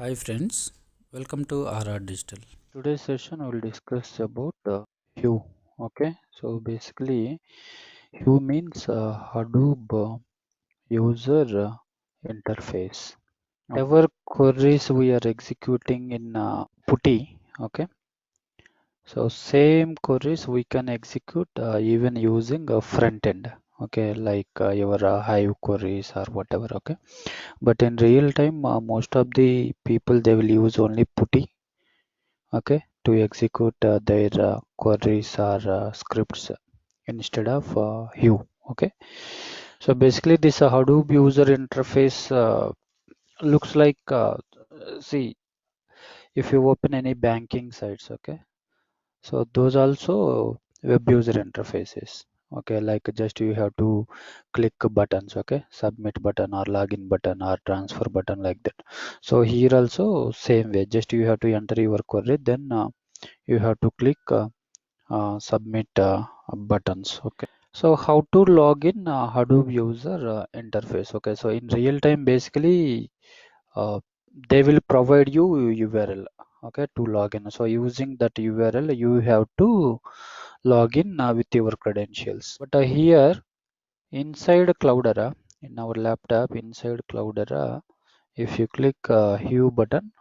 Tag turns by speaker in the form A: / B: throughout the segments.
A: Hi friends, welcome to RR Digital.
B: Today's session we will discuss about HUE. Okay, so basically HUE means Hadoop user interface. Whatever queries we are executing in Putty, okay, so same queries we can execute even using a front end, okay, like your HIVE queries or whatever, okay. But in real time, most of the people they will use only Putty, okay, to execute their queries or scripts instead of HUE. Okay, so basically this Hadoop user interface looks like see, if you open any banking sites, okay, so those also web user interfaces, okay, like just you have to click buttons, okay, submit button or login button or transfer button, like that. So here also same way, just you have to enter your query, then you have to click submit buttons. Okay, so how to log in Hadoop user interface? Okay, so in real time basically uh, they will provide you URL, okay, to log in. So using that URL you have to log in with your credentials. But here inside Cloudera, in our laptop inside Cloudera, if you click HUE button,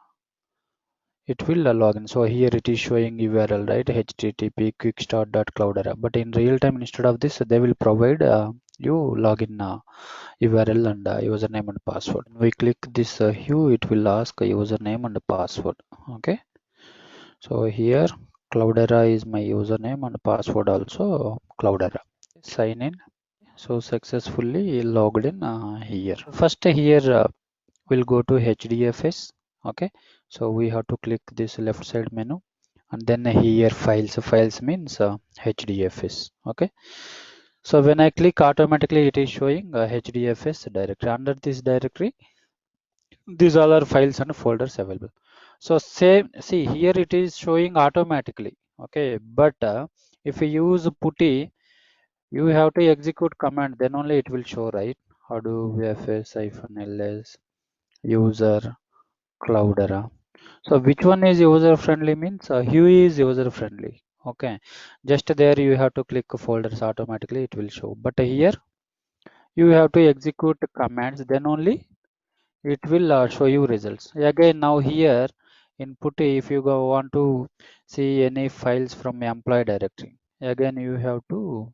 B: it will log in. So here it is showing URL, right, http quickstart.cloudera, but in real time instead of this they will provide you login URL and username and password. When we click this HUE, it will ask username and password. Okay, so here Cloudera is my username and password also Cloudera. Sign in. So successfully logged in here. First here we'll go to HDFS. Okay, so we have to click this left side menu, and then here files means HDFS. Okay, so when I click, automatically it is showing HDFS directory. Under this directory these all are files and folders available. So same, see here it is showing automatically, okay, but if you use Putty, you have to execute command, then only it will show, right? Hadoop fs-ls user Cloudera. So which one is user friendly means HUE is user friendly. Okay, just there you have to click folders, automatically it will show. But here you have to execute commands, then only it will show you results. Again, now here in Putty, if you go want to see any files from employee directory, again you have to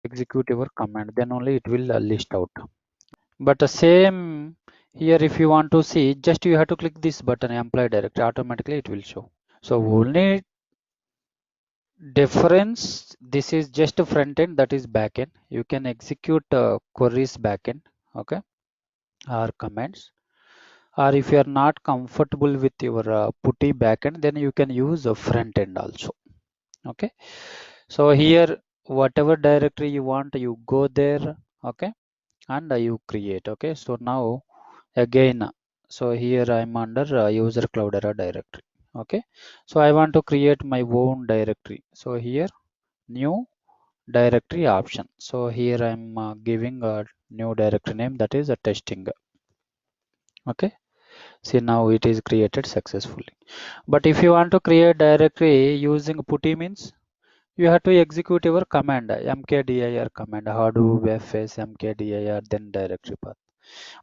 B: execute your command, then only it will list out. But the same here, if you want to see, just you have to click this button, employee directory, automatically it will show. So only difference, this is just a front end, that is back end. You can execute queries back end, okay, or commands. Or if you are not comfortable with your Putty backend, then you can use a front end also. Okay, so here whatever directory you want, you go there, okay, and you create. Okay, so now again, so here I'm under user Cloudera directory. Okay, so I want to create my own directory. So here new directory option. So here I'm giving a new directory name, that is a testing. Okay, see now it is created successfully. But if you want to create directory using Putty means you have to execute your command mkdir command hadoop fs mkdir, then directory path.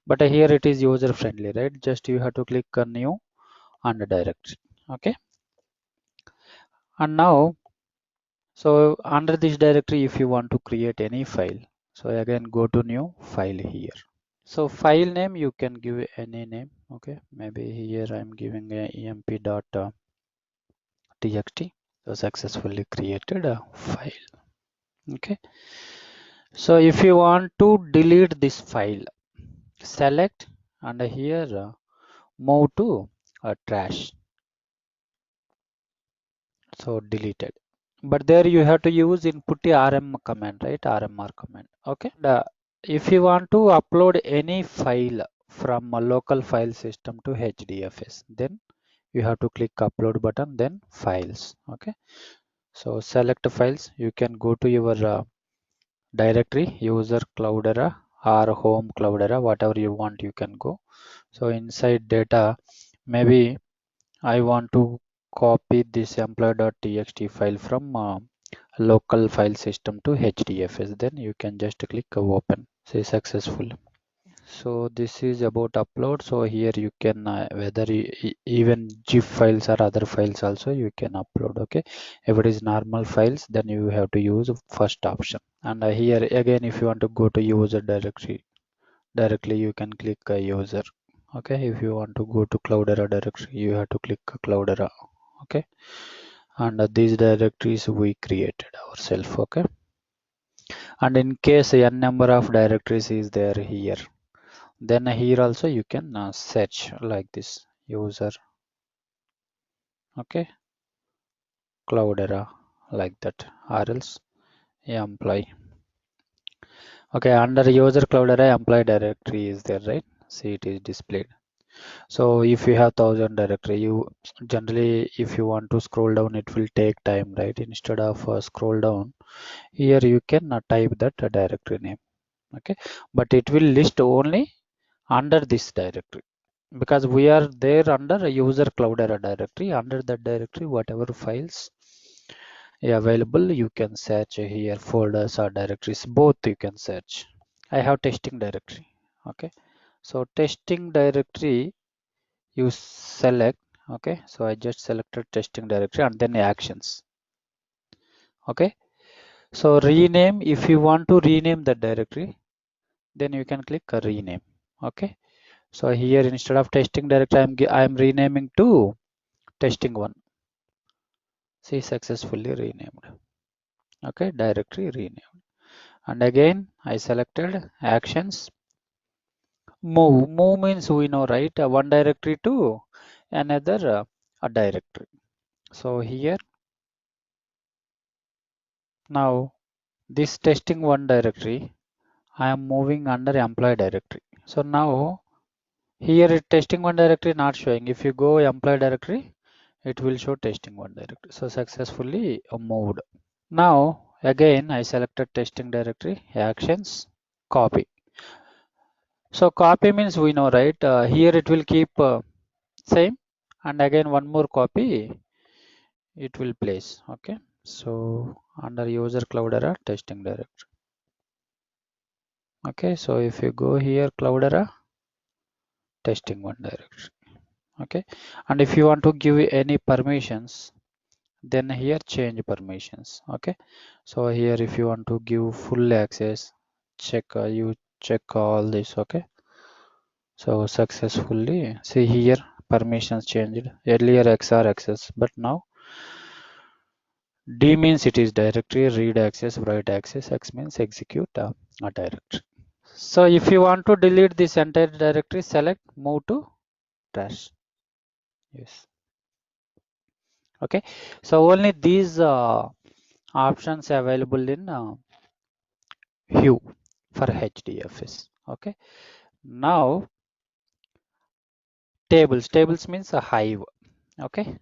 B: But here it is user friendly, right? Just you have to click on new and directory. Okay, and now so under this directory, if you want to create any file, so again go to new file here. So file name you can give any name. Okay, maybe here I'm giving a emp.txt. So successfully created a file. Okay, so if you want to delete this file, select and here move to trash. So deleted. But there you have to use input rm command, right? Rmr command. Okay. If you want to upload any file from a local file system to HDFS, then you have to click upload button, then files. Okay, so select files. You can go to your directory user Cloudera or home Cloudera, whatever you want you can go. So inside data Maybe I want to copy this employee.txt file from local file system to HDFS. Then you can just click open. Say successful. So this is about upload. So here you can whether even GIF files or other files also you can upload. Okay, if it is normal files, then you have to use first option. And here again, if you want to go to user directly, you can click user. Okay, if you want to go to Cloudera directory, you have to click Cloudera. Okay, and these directories we created ourselves. Okay, and in case n number of directories is there here, then here also you can search like this user. Okay, Cloudera like that, or else employee. Okay, under user Cloudera employee directory is there, right? See, it is displayed. So if you have 1000 directory, you generally, if you want to scroll down, it will take time, right? Instead of scroll down, here you can type that directory name. Okay, but it will list only under this directory, because we are there under a user Cloudera directory. Under that directory, whatever files available, you can search here, folders or directories, both you can search. I have testing directory. Okay, so testing directory you select. Okay, so I just selected testing directory and then actions. Okay, so rename, if you want to rename the directory, then you can click rename. Okay, so here instead of testing directory, I'm renaming to testing one. See, successfully renamed. Okay, directory renamed. And again I selected actions. Move means we know, right? One directory to another a directory. So here now this testing one directory, I am moving under employee directory. So now here testing one directory not showing. If you go employee directory, it will show testing one directory. So successfully moved. Now again I selected testing directory, actions, copy. So copy means we know, right? Here it will keep same, and again one more copy it will place. Okay, so under user Cloudera testing directory. Okay, so if you go here Cloudera testing one directory. Okay, and if you want to give any permissions, then here change permissions. Okay, so here if you want to give full access, check you check all this. Okay, so successfully see here permissions changed. Earlier XR access, but now D means it is directory, read access, write access, X means execute a directory. So if you want to delete this entire directory, select move to trash. Yes. Okay, so only these options available in HUE for HDFS. Okay, now tables means a hive. Okay,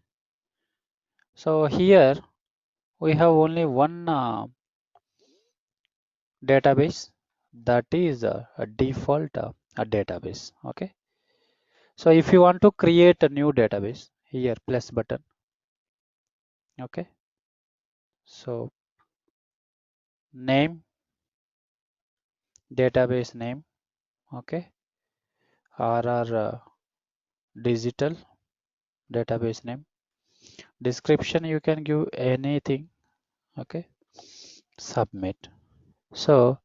B: so here we have only one database, that is a default a database. Okay, so if you want to create a new database, here plus button. Okay, so name, database name. Okay, RR digital database name. Description you can give anything. Okay, submit. So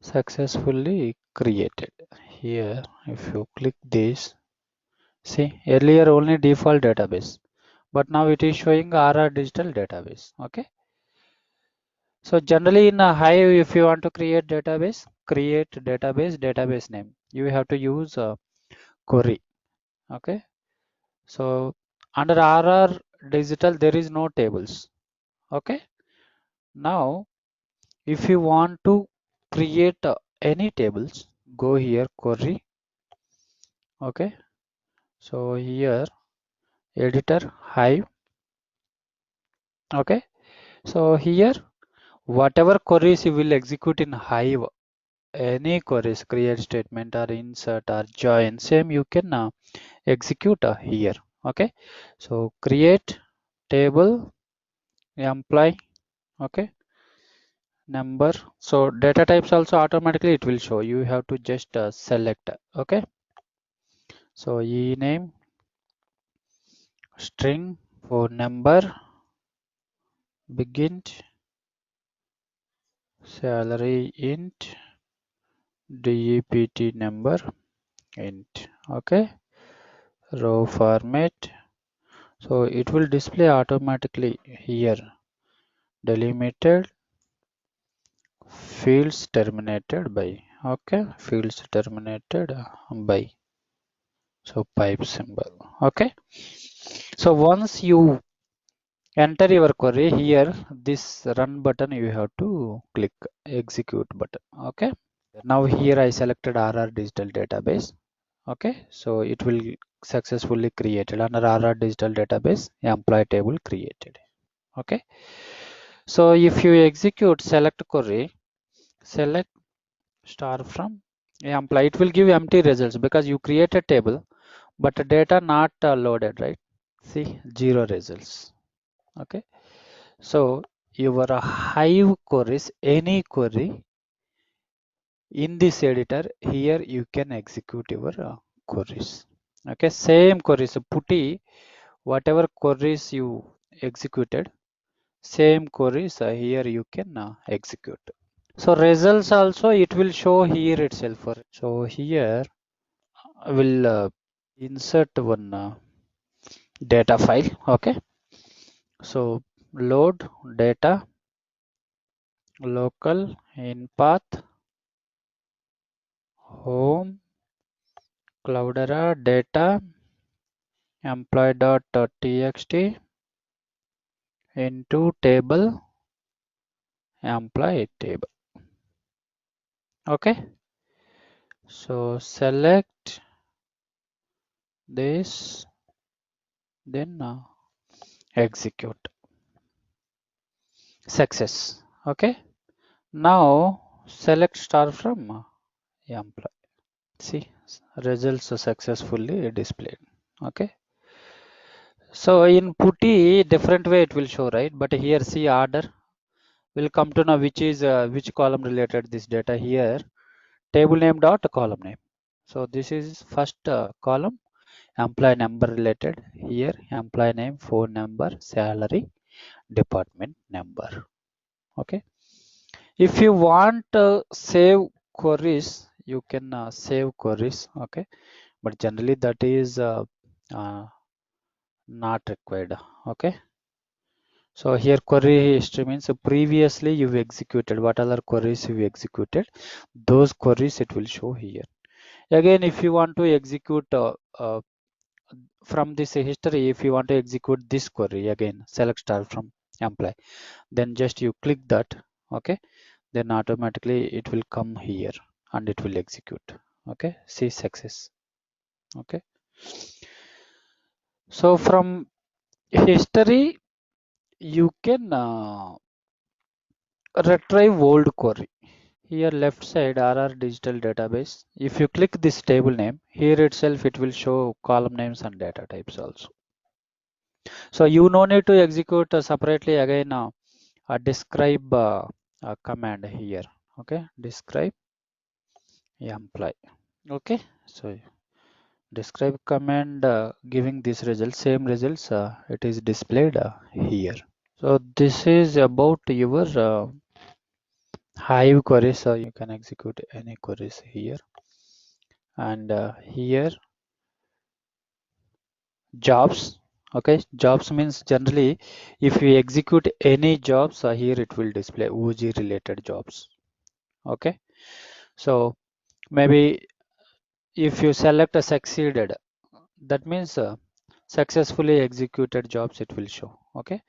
B: successfully created. Here if you click this, see earlier only default database, but now it is showing RR digital database. Okay, so generally in a Hive, if you want to create database name, you have to use query. Okay, so under RR digital there is no tables. Okay, now if you want to create any tables, go here query. Okay, so here editor Hive. Okay, so here whatever queries you will execute in Hive, any queries, create statement or insert or join, same you can execute here. Okay, so create table employee, okay, number. So data types also automatically it will show. You have to just select. Okay, so ename string, phone number, begin, salary int, DEPT number int. Okay, row format. So it will display automatically here. Delimited, fields terminated by. Okay, fields terminated by. So pipe symbol. Okay, so once you enter your query here, this run button you have to click, execute button. Okay, now here I selected RR digital database. Okay, so it will successfully created under RR digital database employee table created. Okay, so if you execute select query, select star from employee, it will give empty results because you create a table but the data not loaded, right? See, 0 results. Okay, so your Hive queries, any query in this editor, here you can execute your queries. Okay, same queries, Putty, whatever queries you executed, same queries here you can execute. So results also it will show here itself. So here I will insert one data file. Okay, so load data local in path home cloudera data employee.txt into table employee table. Okay, so select this, then execute. Success. Okay, now select star from employee. See, results successfully displayed. Okay, so in Putty different way it will show, right? But here see order, we'll come to know which is which column related this data here. Table name dot column name. So this is first column employee number related, here employee name, phone number, salary, department number. Okay, if you want save queries, you can save queries. Okay, but generally that is uh, not required. Okay, so here query history means previously you executed what other queries you executed, those queries it will show here. Again, if you want to execute from this history, if you want to execute this query, again select star from employee, then just you click that. Okay, then automatically it will come here and it will execute. Okay, see success. Okay, so from history you can retrieve old query. Here left side RR digital database, if you click this table name here itself it will show column names and data types also. So you no need to execute separately again describe command here. Okay, describe employee. Okay, so describe command giving this result, same results it is displayed here. So this is about your Hive queries. So you can execute any queries here, and here jobs. Okay, jobs means generally if you execute any jobs here it will display Oozie related jobs. Okay, so maybe if you select a succeeded, that means successfully executed jobs it will show. Okay,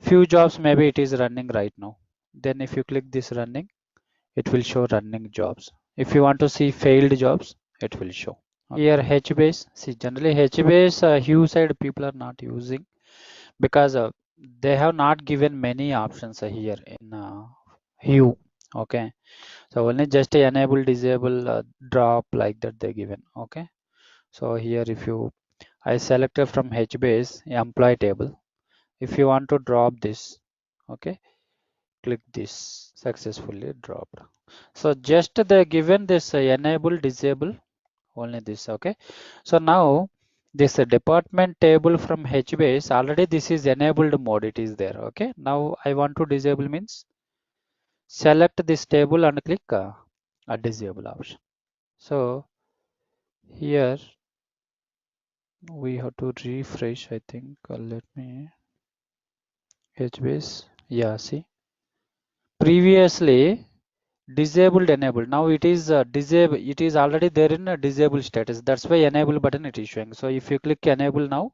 B: few jobs maybe it is running right now, then if you click this running it will show running jobs. If you want to see failed jobs it will show. Here Hbase, see generally Hbase HUE side people are not using because they have not given many options here in HUE. Okay, so only just enable disable drop like that they given. Okay, So here if you I selected from Hbase employee table. If you want to drop this, okay, click this, successfully dropped. So just they given this enable disable only this, okay. So now this department table from Hbase already this is enabled mode, it is there, okay. Now I want to disable means select this table and click a disable option. So here we have to refresh, I think. Let me Hbase, yeah, see previously disabled enabled, now it is disable, it is already there in a disabled status, that's why enable button it is showing. So if you click enable now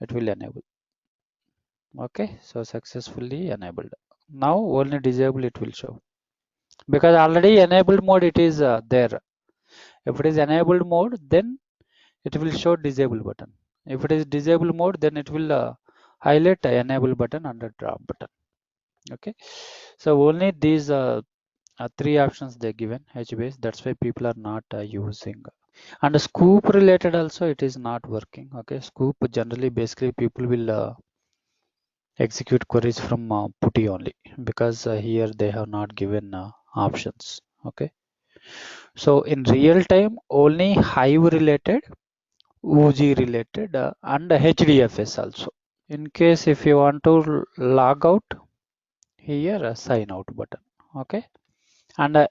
B: it will enable, okay. So successfully enabled. Now only disable it will show because already enabled mode it is there. If it is enabled mode then it will show disable button. If it is disable mode then it will highlight enable button under drop button, okay. So only these three options they given Hbase, that's why people are not using. And scoop related also it is not working, okay. Scoop generally basically people will execute queries from Putty only because here they have not given options, okay. So in real time only Hive related, Oozie related and HDFS also. In case if you want to log out, here a sign out button, okay. And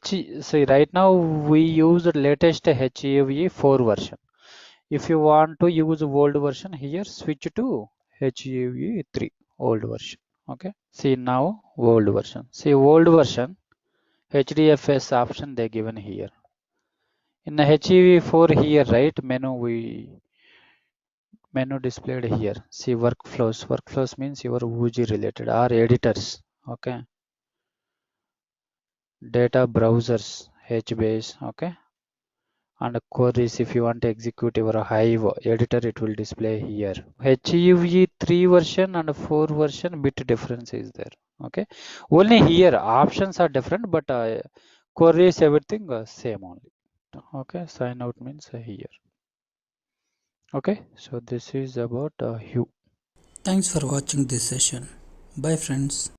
B: see right now we use the latest HIVE 4 version. If you want to use old version, here switch to HUE 3 old version, okay. See now old version, see old version HDFS option they given here in the HEV 4 here, right? Menu displayed here. See workflows means your Oozie related or editors, okay. Data browsers Hbase, okay. And queries if you want to execute your Hive editor it will display here. HUE 3 version and 4 version bit difference is there, okay. Only here options are different but queries everything same only, okay. Sign out means here, okay. So this is about HUE.
A: Thanks for watching this session. Bye friends.